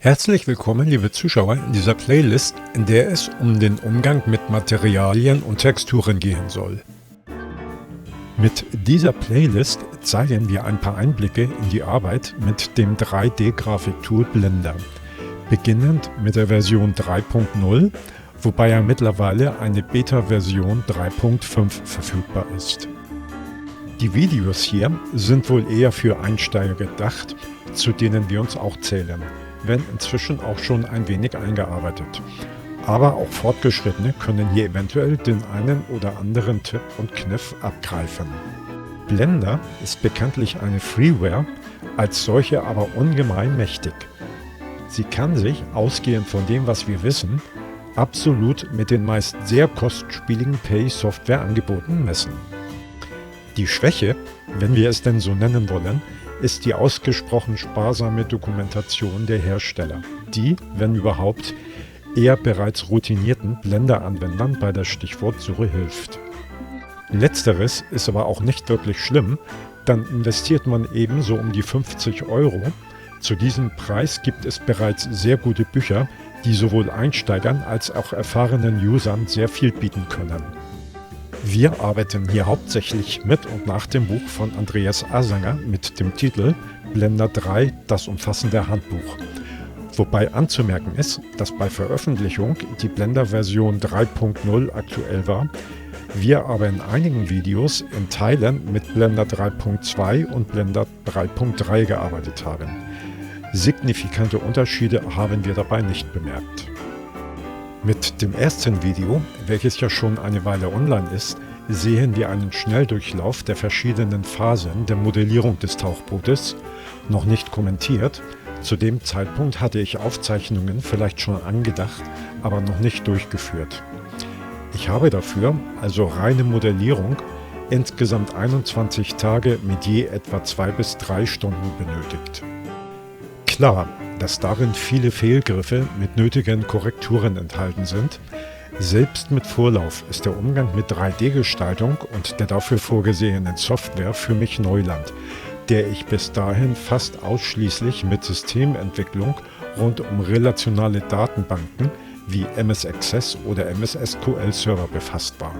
Herzlich willkommen, liebe Zuschauer, in dieser Playlist, in der es um den Umgang mit Materialien und Texturen gehen soll. Mit dieser Playlist zeigen wir ein paar Einblicke in die Arbeit mit dem 3D-Grafiktool Blender, beginnend mit der Version 3.0, wobei ja mittlerweile eine Beta-Version 3.5 verfügbar ist. Die Videos hier sind wohl eher für Einsteiger gedacht, zu denen wir uns auch zählen, wenn inzwischen auch schon ein wenig eingearbeitet. Aber auch Fortgeschrittene können hier eventuell den einen oder anderen Tipp und Kniff abgreifen. Blender ist bekanntlich eine Freeware, als solche aber ungemein mächtig. Sie kann sich, ausgehend von dem, was wir wissen, absolut mit den meist sehr kostspieligen Pay-Software-Angeboten messen. Die Schwäche, wenn wir es denn so nennen wollen, ist die ausgesprochen sparsame Dokumentation der Hersteller, die, wenn überhaupt, eher bereits routinierten Blender-Anwendern bei der Stichwortsuche hilft. Letzteres ist aber auch nicht wirklich schlimm, dann investiert man ebenso um die 50 €. Zu diesem Preis gibt es bereits sehr gute Bücher, die sowohl Einsteigern als auch erfahrenen Usern sehr viel bieten können. Wir arbeiten hier hauptsächlich mit und nach dem Buch von Andreas Asanger mit dem Titel Blender 3 – Das umfassende Handbuch. Wobei anzumerken ist, dass bei Veröffentlichung die Blender-Version 3.0 aktuell war, wir aber in einigen Videos in Teilen mit Blender 3.2 und Blender 3.3 gearbeitet haben. Signifikante Unterschiede haben wir dabei nicht bemerkt. Mit dem ersten Video, welches ja schon eine Weile online ist, sehen wir einen Schnelldurchlauf der verschiedenen Phasen der Modellierung des Tauchbootes, noch nicht kommentiert. Zu dem Zeitpunkt hatte ich Aufzeichnungen vielleicht schon angedacht, aber noch nicht durchgeführt. Ich habe dafür, also reine Modellierung, insgesamt 21 Tage mit je etwa 2 bis 3 Stunden benötigt. Klar, dass darin viele Fehlgriffe mit nötigen Korrekturen enthalten sind. Selbst mit Vorlauf ist der Umgang mit 3D-Gestaltung und der dafür vorgesehenen Software für mich Neuland, der ich bis dahin fast ausschließlich mit Systementwicklung rund um relationale Datenbanken wie MS Access oder MS SQL Server befasst war.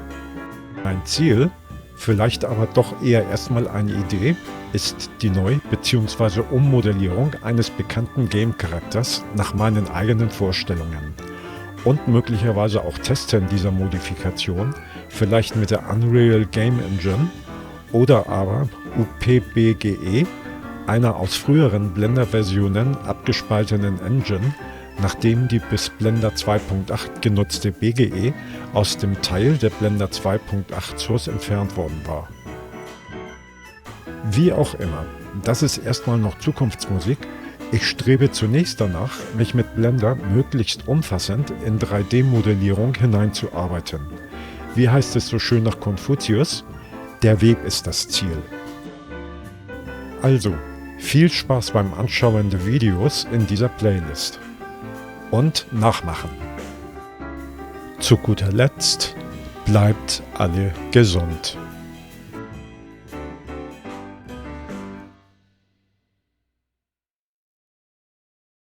Mein Ziel, vielleicht aber doch eher erstmal eine Idee, ist die Neu- bzw. Ummodellierung eines bekannten Game-Charakters nach meinen eigenen Vorstellungen und möglicherweise auch Testen dieser Modifikation, vielleicht mit der Unreal Game Engine oder aber UPBGE, einer aus früheren Blender-Versionen abgespaltenen Engine, nachdem die bis Blender 2.8 genutzte BGE aus dem Teil der Blender 2.8 Source entfernt worden war. Wie auch immer, das ist erstmal noch Zukunftsmusik. Ich strebe zunächst danach, mich mit Blender möglichst umfassend in 3D-Modellierung hineinzuarbeiten. Wie heißt es so schön nach Konfuzius? Der Weg ist das Ziel. Also, viel Spaß beim Anschauen der Videos in dieser Playlist. Und nachmachen. Zu guter Letzt, bleibt alle gesund.